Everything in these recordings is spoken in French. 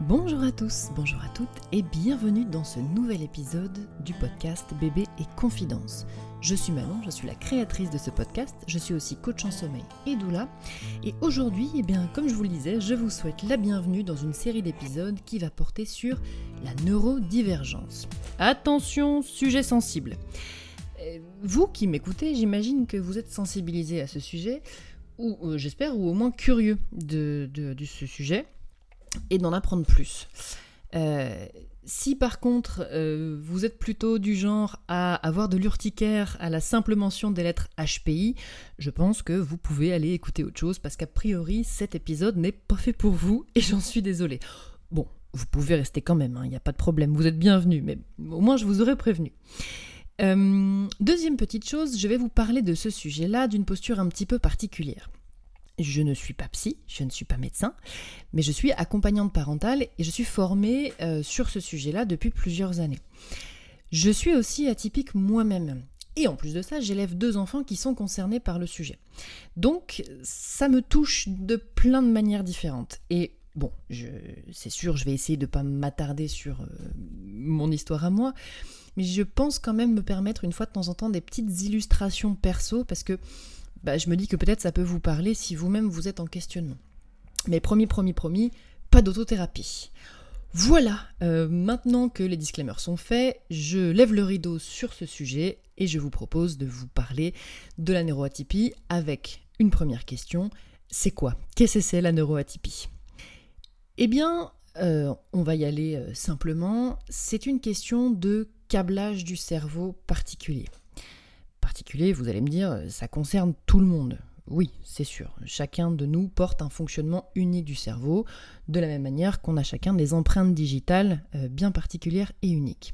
Bonjour à tous, bonjour à toutes et bienvenue dans ce nouvel épisode du podcast Bébé et Confidence. Je suis Manon, je suis la créatrice de ce podcast, je suis aussi coach en sommeil et doula. Et aujourd'hui, comme je vous le disais, je vous souhaite la bienvenue dans une série d'épisodes qui va porter sur la neurodivergence. Attention, sujet sensible. Vous qui m'écoutez, j'imagine que vous êtes sensibilisés à ce sujet, ou j'espère, ou au moins curieux de ce sujet, et d'en apprendre plus. Si par contre vous êtes plutôt du genre à avoir de l'urticaire à la simple mention des lettres HPI, je pense que vous pouvez aller écouter autre chose parce qu'a priori cet épisode n'est pas fait pour vous et j'en suis désolée. Bon, vous pouvez rester quand même, il n'y a pas de problème, vous êtes bienvenus, mais au moins je vous aurais prévenu. Deuxième petite chose, je vais vous parler de ce sujet-là d'une posture un petit peu particulière. Je ne suis pas psy, je ne suis pas médecin, mais je suis accompagnante parentale et je suis formée sur ce sujet-là depuis plusieurs années. Je suis aussi atypique moi-même. Et en plus de ça, j'élève 2 enfants qui sont concernés par le sujet. Donc, ça me touche de plein de manières différentes. Et bon, c'est sûr, je vais essayer de ne pas m'attarder sur mon histoire à moi, mais je pense quand même me permettre une fois de temps en temps des petites illustrations perso, parce que je me dis que peut-être ça peut vous parler si vous-même vous êtes en questionnement. Mais promis, pas d'autothérapie. Voilà, maintenant que les disclaimers sont faits, je lève le rideau sur ce sujet et je vous propose de vous parler de la neuroatypie avec une première question. C'est quoi ? Qu'est-ce que c'est la neuroatypie ? On va y aller simplement. C'est une question de câblage du cerveau particulier. Particulier, vous allez me dire, ça concerne tout le monde. Oui, c'est sûr. Chacun de nous porte un fonctionnement unique du cerveau, de la même manière qu'on a chacun des empreintes digitales bien particulières et uniques.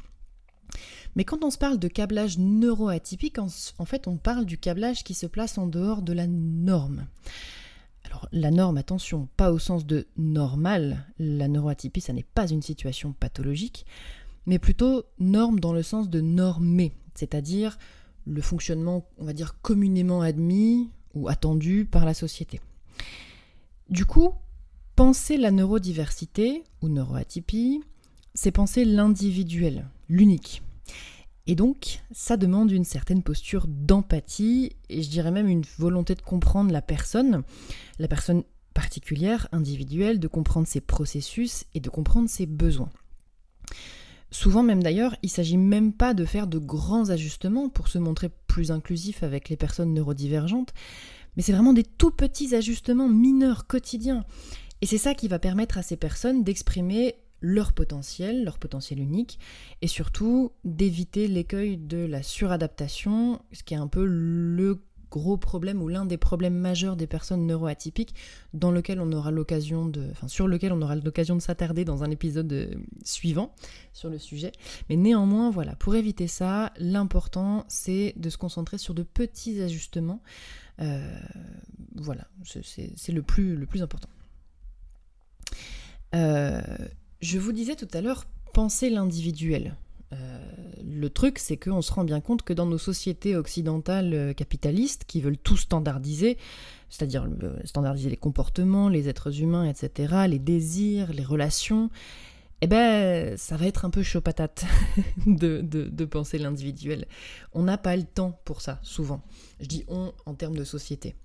Mais quand on se parle de câblage neuroatypique, en fait, on parle du câblage qui se place en dehors de la norme. Alors, la norme, attention, pas au sens de normal. La neuroatypie, ça n'est pas une situation pathologique, mais plutôt norme dans le sens de normé, c'est-à-dire le fonctionnement, on va dire, communément admis ou attendu par la société. Du coup, penser la neurodiversité ou neuroatypie, c'est penser l'individuel, l'unique. Et donc, ça demande une certaine posture d'empathie et je dirais même une volonté de comprendre la personne particulière, individuelle, de comprendre ses processus et de comprendre ses besoins. Souvent même d'ailleurs, il ne s'agit même pas de faire de grands ajustements pour se montrer plus inclusif avec les personnes neurodivergentes, mais c'est vraiment des tout petits ajustements mineurs, quotidiens. Et c'est ça qui va permettre à ces personnes d'exprimer leur potentiel unique, et surtout d'éviter l'écueil de la suradaptation, ce qui est un peu le gros problème ou l'un des problèmes majeurs des personnes neuroatypiques sur lequel on aura l'occasion de s'attarder dans un épisode suivant sur le sujet. Mais néanmoins, voilà, pour éviter ça, l'important c'est de se concentrer sur de petits ajustements. Voilà, c'est le plus important. Je vous disais tout à l'heure, penser l'individuel. Le truc, c'est qu'on se rend bien compte que dans nos sociétés occidentales capitalistes qui veulent tout standardiser, c'est-à-dire standardiser les comportements, les êtres humains, etc., les désirs, les relations, ça va être un peu chaud patate de penser l'individuel. On n'a pas le temps pour ça, souvent. Je dis on en termes de société.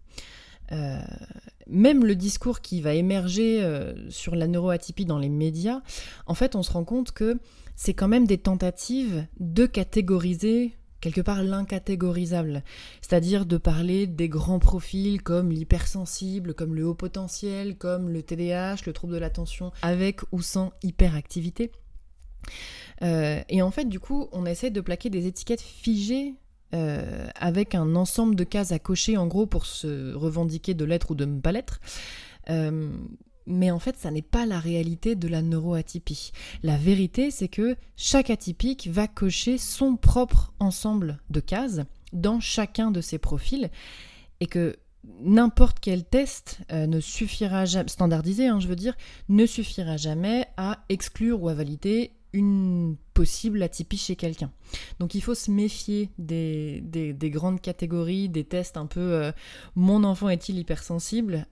Même le discours qui va émerger sur la neuroatypie dans les médias, en fait, on se rend compte que c'est quand même des tentatives de catégoriser quelque part l'incatégorisable, c'est-à-dire de parler des grands profils comme l'hypersensible, comme le haut potentiel, comme le TDAH, le trouble de l'attention, avec ou sans hyperactivité. Et en fait, du coup, on essaie de plaquer des étiquettes figées avec un ensemble de cases à cocher, en gros, pour se revendiquer de l'être ou de ne pas l'être. Mais en fait, ça n'est pas la réalité de la neuroatypie. La vérité, c'est que chaque atypique va cocher son propre ensemble de cases dans chacun de ses profils et que n'importe quel test ne suffira jamais, standardisé, ne suffira jamais à exclure ou à valider une possible atypie chez quelqu'un. Donc il faut se méfier des grandes catégories, des tests un peu mon enfant est-il hypersensible,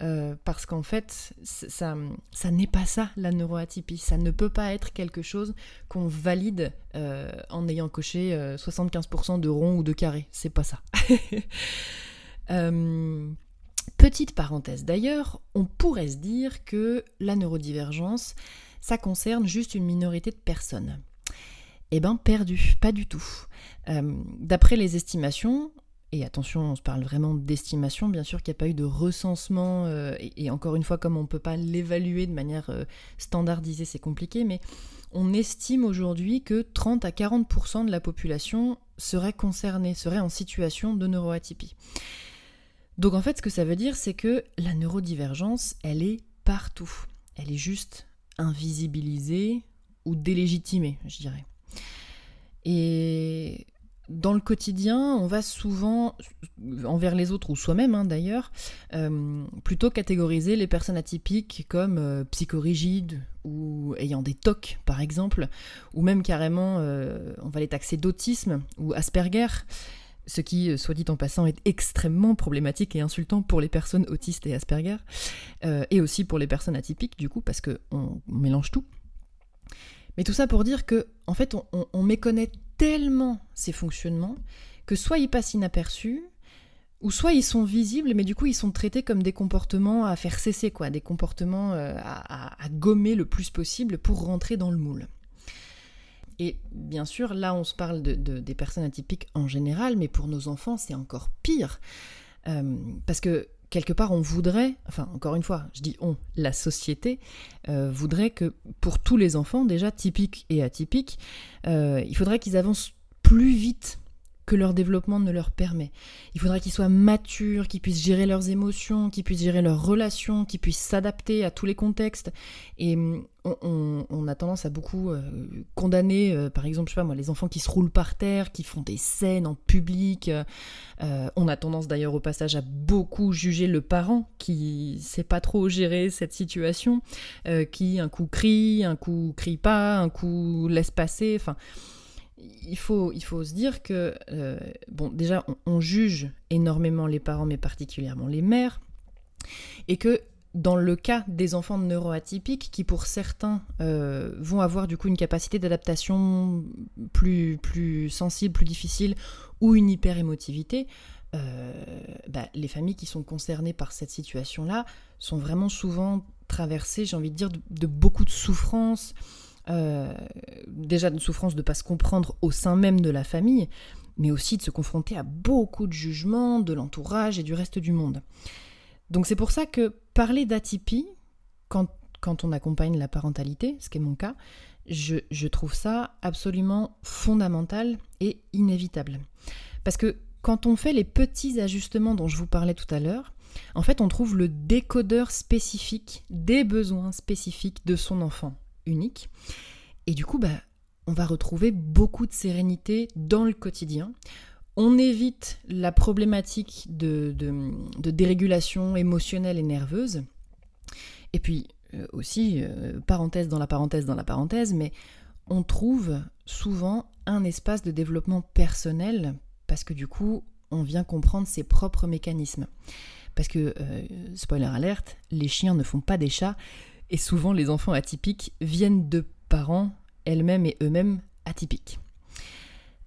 parce qu'en fait ça n'est pas ça la neuroatypie, ça ne peut pas être quelque chose qu'on valide en ayant coché 75% de rond ou de carré, c'est pas ça. Petite parenthèse d'ailleurs, on pourrait se dire que la neurodivergence ça concerne juste une minorité de personnes. Eh ben, perdu, pas du tout. D'après les estimations, et attention, on se parle vraiment d'estimation, bien sûr qu'il n'y a pas eu de recensement, et encore une fois, comme on ne peut pas l'évaluer de manière standardisée, c'est compliqué, mais on estime aujourd'hui que 30 à 40% de la population serait concernée, serait en situation de neuroatypie. Donc en fait, ce que ça veut dire, c'est que la neurodivergence, elle est partout. Elle est juste invisibilisée ou délégitimée, je dirais. Et dans le quotidien, on va souvent, envers les autres ou soi-même d'ailleurs, plutôt catégoriser les personnes atypiques comme psychorigides ou ayant des TOC par exemple, ou même carrément, on va les taxer d'autisme ou Asperger, ce qui, soit dit en passant, est extrêmement problématique et insultant pour les personnes autistes et Asperger, et aussi pour les personnes atypiques, du coup, parce qu'on mélange tout. Mais tout ça pour dire que, en fait, on méconnaît tellement ces fonctionnements que soit ils passent inaperçus, ou soit ils sont visibles, mais du coup, ils sont traités comme des comportements à faire cesser, quoi, des comportements à gommer le plus possible pour rentrer dans le moule. Et bien sûr, là, on se parle des personnes atypiques en général, mais pour nos enfants, c'est encore pire. Parce que, quelque part, on voudrait, enfin, encore une fois, je dis on, la société, voudrait que pour tous les enfants, déjà typiques et atypiques, il faudrait qu'ils avancent plus vite que leur développement ne leur permet. Il faudrait qu'ils soient matures, qu'ils puissent gérer leurs émotions, qu'ils puissent gérer leurs relations, qu'ils puissent s'adapter à tous les contextes. Et on a tendance à beaucoup condamner, par exemple, je sais pas moi, les enfants qui se roulent par terre, qui font des scènes en public. On a tendance d'ailleurs au passage à beaucoup juger le parent qui sait pas trop gérer cette situation, qui un coup crie pas, un coup laisse passer, enfin... Il faut se dire que, déjà, on juge énormément les parents, mais particulièrement les mères, et que dans le cas des enfants neuroatypiques, qui pour certains vont avoir du coup une capacité d'adaptation plus sensible, plus difficile, ou une hyper-émotivité, les familles qui sont concernées par cette situation-là sont vraiment souvent traversées, j'ai envie de dire, de beaucoup de souffrances, déjà de souffrance de ne pas se comprendre au sein même de la famille, mais aussi de se confronter à beaucoup de jugements de l'entourage et du reste du monde. Donc c'est pour ça que parler d'atypie, quand on accompagne la parentalité, ce qui est mon cas, je trouve ça absolument fondamental et inévitable. Parce que quand on fait les petits ajustements dont je vous parlais tout à l'heure, en fait on trouve le décodeur spécifique des besoins spécifiques de son enfant unique. Et du coup, on va retrouver beaucoup de sérénité dans le quotidien. On évite la problématique de dérégulation émotionnelle et nerveuse. Et puis aussi, parenthèse dans la parenthèse, mais on trouve souvent un espace de développement personnel parce que du coup, on vient comprendre ses propres mécanismes. Parce que, spoiler alerte, les chiens ne font pas des chats. Et souvent, les enfants atypiques viennent de parents elles-mêmes et eux-mêmes atypiques.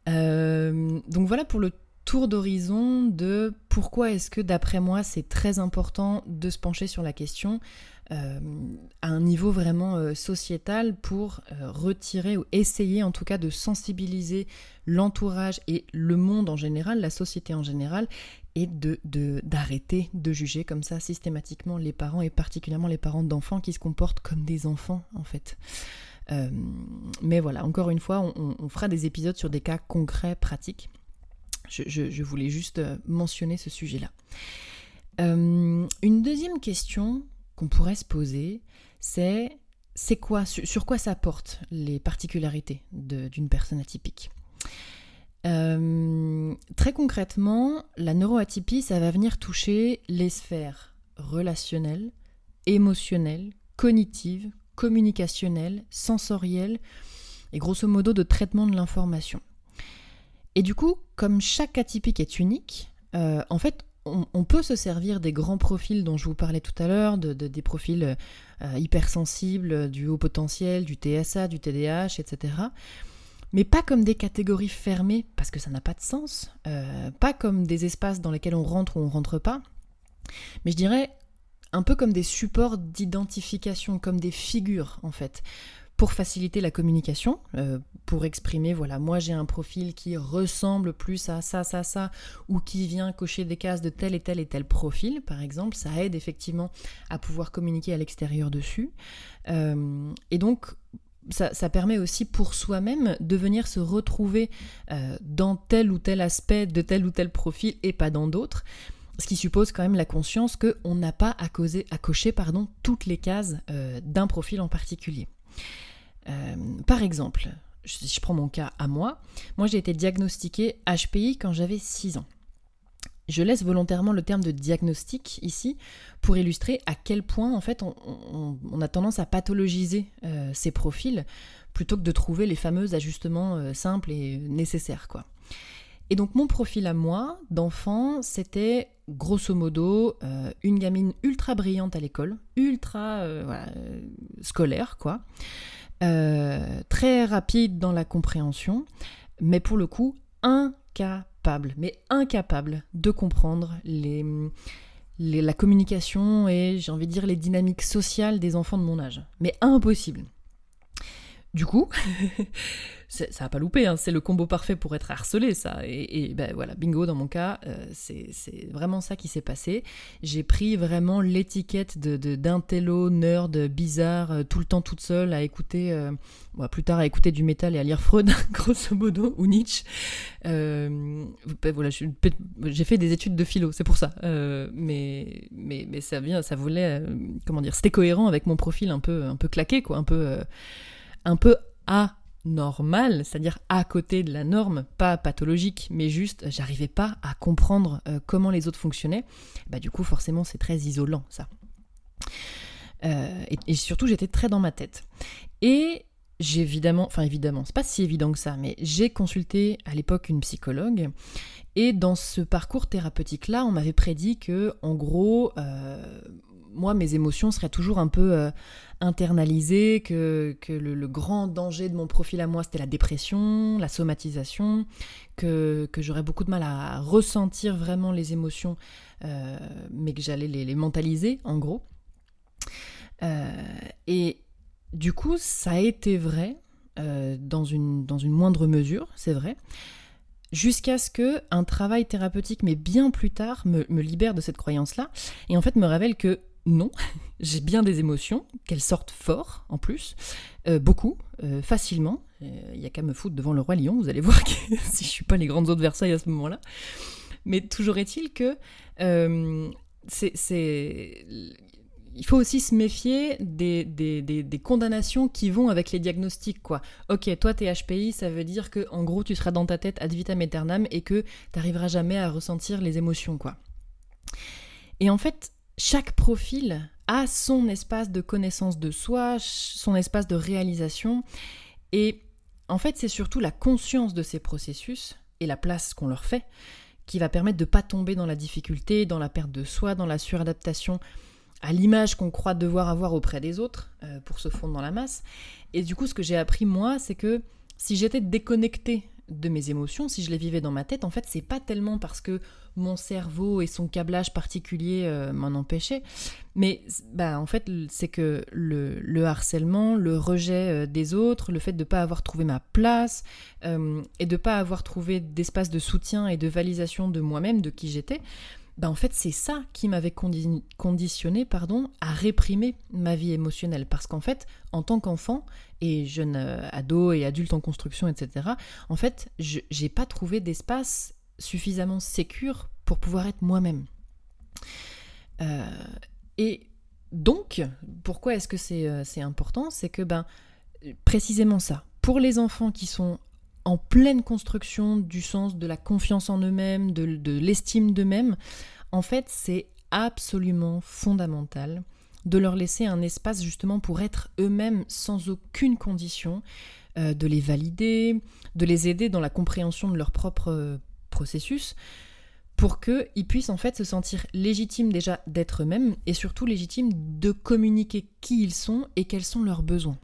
Donc voilà pour le tour d'horizon de pourquoi est-ce que, d'après moi, c'est très important de se pencher sur la question à un niveau vraiment sociétal pour retirer ou essayer en tout cas de sensibiliser l'entourage et le monde en général, la société en général, et d'arrêter de juger comme ça systématiquement les parents, et particulièrement les parents d'enfants qui se comportent comme des enfants en fait. Mais voilà, encore une fois, on fera des épisodes sur des cas concrets, pratiques. Je voulais juste mentionner ce sujet-là. Une deuxième question qu'on pourrait se poser, c'est quoi, sur quoi ça porte les particularités d'une personne atypique ? Très concrètement, la neuroatypie, ça va venir toucher les sphères relationnelles, émotionnelles, cognitives, communicationnelles, sensorielles, et grosso modo de traitement de l'information. Et du coup, comme chaque cas typique est unique, en fait, on peut se servir des grands profils dont je vous parlais tout à l'heure, des profils hypersensibles, du haut potentiel, du TSA, du TDAH, etc. Mais pas comme des catégories fermées, parce que ça n'a pas de sens, pas comme des espaces dans lesquels on rentre ou on rentre pas, mais je dirais un peu comme des supports d'identification, comme des figures en fait, pour faciliter la communication, pour exprimer, voilà, moi j'ai un profil qui ressemble plus à ça, ou qui vient cocher des cases de tel et tel profil, par exemple, ça aide effectivement à pouvoir communiquer à l'extérieur dessus. Et donc, ça permet aussi pour soi-même de venir se retrouver dans tel ou tel aspect de tel ou tel profil et pas dans d'autres, ce qui suppose quand même la conscience qu'on n'a pas à cocher toutes les cases d'un profil en particulier. Par exemple, si je prends mon cas à moi j'ai été diagnostiquée HPI quand j'avais 6 ans. Je laisse volontairement le terme de diagnostic ici pour illustrer à quel point en fait on a tendance à pathologiser ces profils plutôt que de trouver les fameux ajustements simples et nécessaires, quoi. Et donc mon profil à moi d'enfant, c'était grosso modo une gamine ultra brillante à l'école, ultra scolaire, quoi. Très rapide dans la compréhension, mais pour le coup incapable de comprendre la communication et j'ai envie de dire les dynamiques sociales des enfants de mon âge. Mais impossible. Du coup, ça n'a pas loupé, hein, c'est le combo parfait pour être harcelé, ça. Et ben voilà, bingo, dans mon cas, c'est vraiment ça qui s'est passé. J'ai pris vraiment l'étiquette d'intello, nerd, bizarre, tout le temps toute seule à écouter, plus tard à écouter du métal et à lire Freud, grosso modo, ou Nietzsche. Voilà, j'ai fait des études de philo, c'est pour ça. Mais ça voulait, c'était cohérent avec mon profil un peu claqué, quoi, un peu anormal, c'est-à-dire à côté de la norme, pas pathologique, mais juste, j'arrivais pas à comprendre comment les autres fonctionnaient. Bah, du coup, forcément, c'est très isolant, ça. Et surtout, j'étais très dans ma tête. Et j'ai évidemment, c'est pas si évident que ça, mais j'ai consulté à l'époque une psychologue, et dans ce parcours thérapeutique-là, on m'avait prédit que, en gros, moi, mes émotions seraient toujours un peu internalisées, que le grand danger de mon profil à moi, c'était la dépression, la somatisation, que j'aurais beaucoup de mal à ressentir vraiment les émotions, mais que j'allais les mentaliser, en gros. Et du coup, ça a été vrai, dans une moindre mesure, c'est vrai, jusqu'à ce qu'un travail thérapeutique, mais bien plus tard, me libère de cette croyance-là, et en fait me révèle que non, j'ai bien des émotions, qu'elles sortent fort en plus, beaucoup, facilement. Il n'y a qu'à me foutre devant le roi lion, vous allez voir que si je ne suis pas les grandes eaux de Versailles à ce moment-là. Mais toujours est-il que il faut aussi se méfier des condamnations qui vont avec les diagnostics, quoi. Ok, toi t'es HPI, ça veut dire que en gros tu seras dans ta tête ad vitam aeternam et que t'arriveras jamais à ressentir les émotions, quoi. Et en fait, chaque profil a son espace de connaissance de soi, son espace de réalisation, et en fait c'est surtout la conscience de ces processus et la place qu'on leur fait qui va permettre de ne pas tomber dans la difficulté, dans la perte de soi, dans la suradaptation à l'image qu'on croit devoir avoir auprès des autres pour se fondre dans la masse. Et du coup, ce que j'ai appris moi, c'est que si j'étais déconnectée de mes émotions, si je les vivais dans ma tête, en fait, c'est pas tellement parce que mon cerveau et son câblage particulier m'en empêchaient, mais en fait, c'est que le harcèlement, le rejet des autres, le fait de ne pas avoir trouvé ma place et de ne pas avoir trouvé d'espace de soutien et de validation de moi-même, de qui j'étais, en fait, c'est ça qui m'avait conditionné à réprimer ma vie émotionnelle. Parce qu'en fait, en tant qu'enfant, et jeune ado et adulte en construction, etc., en fait, j'ai pas trouvé d'espace suffisamment sécure pour pouvoir être moi-même. Et donc, pourquoi est-ce que c'est important ? C'est que, précisément ça. Pour les enfants qui sont en pleine construction du sens de la confiance en eux-mêmes, de l'estime d'eux-mêmes, en fait, c'est absolument fondamental de leur laisser un espace justement pour être eux-mêmes sans aucune condition, de les valider, de les aider dans la compréhension de leur propre processus, pour qu'ils puissent en fait se sentir légitimes déjà d'être eux-mêmes et surtout légitimes de communiquer qui ils sont et quels sont leurs besoins.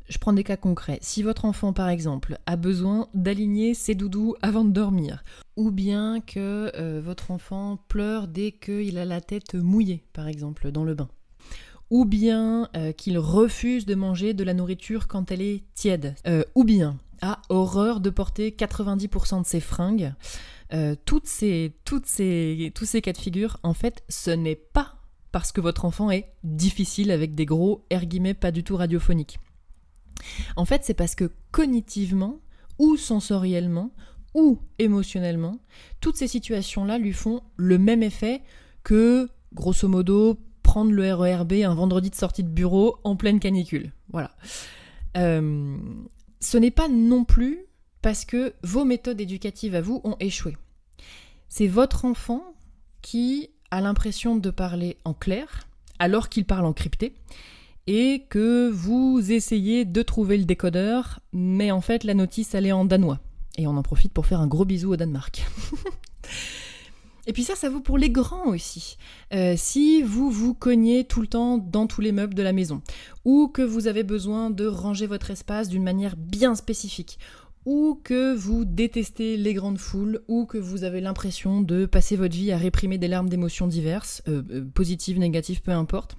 Je prends des cas concrets. Si votre enfant, par exemple, a besoin d'aligner ses doudous avant de dormir, ou bien que votre enfant pleure dès qu'il a la tête mouillée, par exemple, dans le bain, ou bien qu'il refuse de manger de la nourriture quand elle est tiède, ou bien a horreur de porter 90% de ses fringues, tous ces cas de figure, en fait, ce n'est pas parce que votre enfant est difficile avec des gros R pas du tout radiophoniques. En fait, c'est parce que cognitivement, ou sensoriellement, ou émotionnellement, toutes ces situations-là lui font le même effet que, grosso modo, prendre le RER B un vendredi de sortie de bureau en pleine canicule. Voilà. Ce n'est pas non plus parce que vos méthodes éducatives à vous ont échoué. C'est votre enfant qui a l'impression de parler en clair, alors qu'il parle en crypté, et que vous essayez de trouver le décodeur, mais en fait la notice elle est en danois. Et on en profite pour faire un gros bisou au Danemark. Et puis ça vaut pour les grands aussi. Si vous vous cognez tout le temps dans tous les meubles de la maison, ou que vous avez besoin de ranger votre espace d'une manière bien spécifique, ou que vous détestez les grandes foules, ou que vous avez l'impression de passer votre vie à réprimer des larmes d'émotions diverses, positives, négatives, peu importe,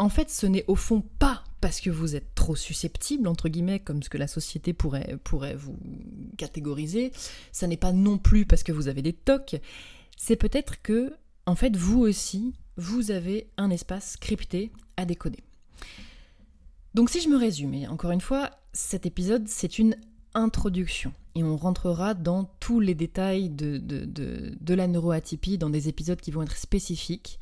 en fait, ce n'est au fond pas parce que vous êtes trop susceptible, entre guillemets, comme ce que la société pourrait vous catégoriser. Ça n'est pas non plus parce que vous avez des tocs. C'est peut-être que, en fait, vous aussi, vous avez un espace crypté à décoder. Donc si je me résume, et encore une fois, cet épisode, c'est une introduction. Et on rentrera dans tous les détails de la neuroatypie, dans des épisodes qui vont être spécifiques.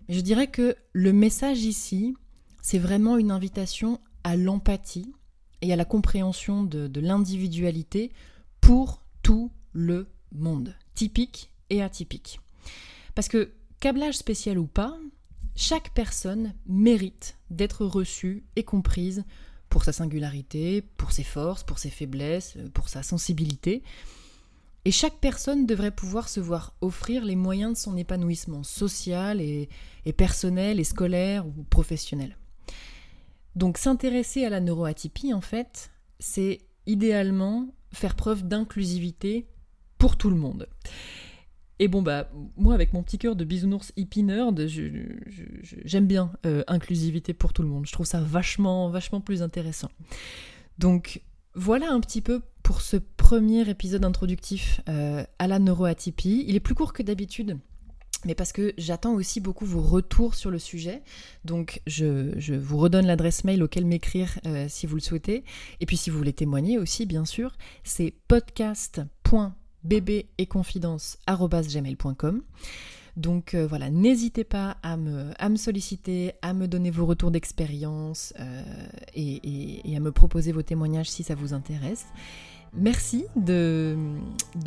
Je dirais que le message ici, c'est vraiment une invitation à l'empathie et à la compréhension de l'individualité pour tout le monde, typique et atypique. Parce que, câblage spécial ou pas, chaque personne mérite d'être reçue et comprise pour sa singularité, pour ses forces, pour ses faiblesses, pour sa sensibilité. Et chaque personne devrait pouvoir se voir offrir les moyens de son épanouissement social et personnel et scolaire ou professionnel. Donc s'intéresser à la neuroatypie, en fait, c'est idéalement faire preuve d'inclusivité pour tout le monde. Et bon, moi, avec mon petit cœur de bisounours hippie nerd, j'aime bien inclusivité pour tout le monde. Je trouve ça vachement plus intéressant. Donc, voilà un petit peu pour ce premier épisode introductif à la neuroatypie. Il est plus court que d'habitude, mais parce que j'attends aussi beaucoup vos retours sur le sujet. Donc, je vous redonne l'adresse mail auquel m'écrire si vous le souhaitez. Et puis, si vous voulez témoigner aussi, bien sûr, c'est podcast.bbetconfidence@gmail.com. Donc voilà, n'hésitez pas à me solliciter, à me donner vos retours d'expérience et à me proposer vos témoignages si ça vous intéresse. Merci de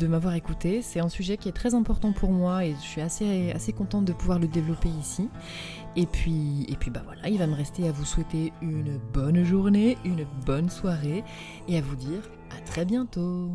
m'avoir écouté. C'est un sujet qui est très important pour moi et je suis assez contente de pouvoir le développer ici. Et puis voilà, il va me rester à vous souhaiter une bonne journée, une bonne soirée et à vous dire à très bientôt.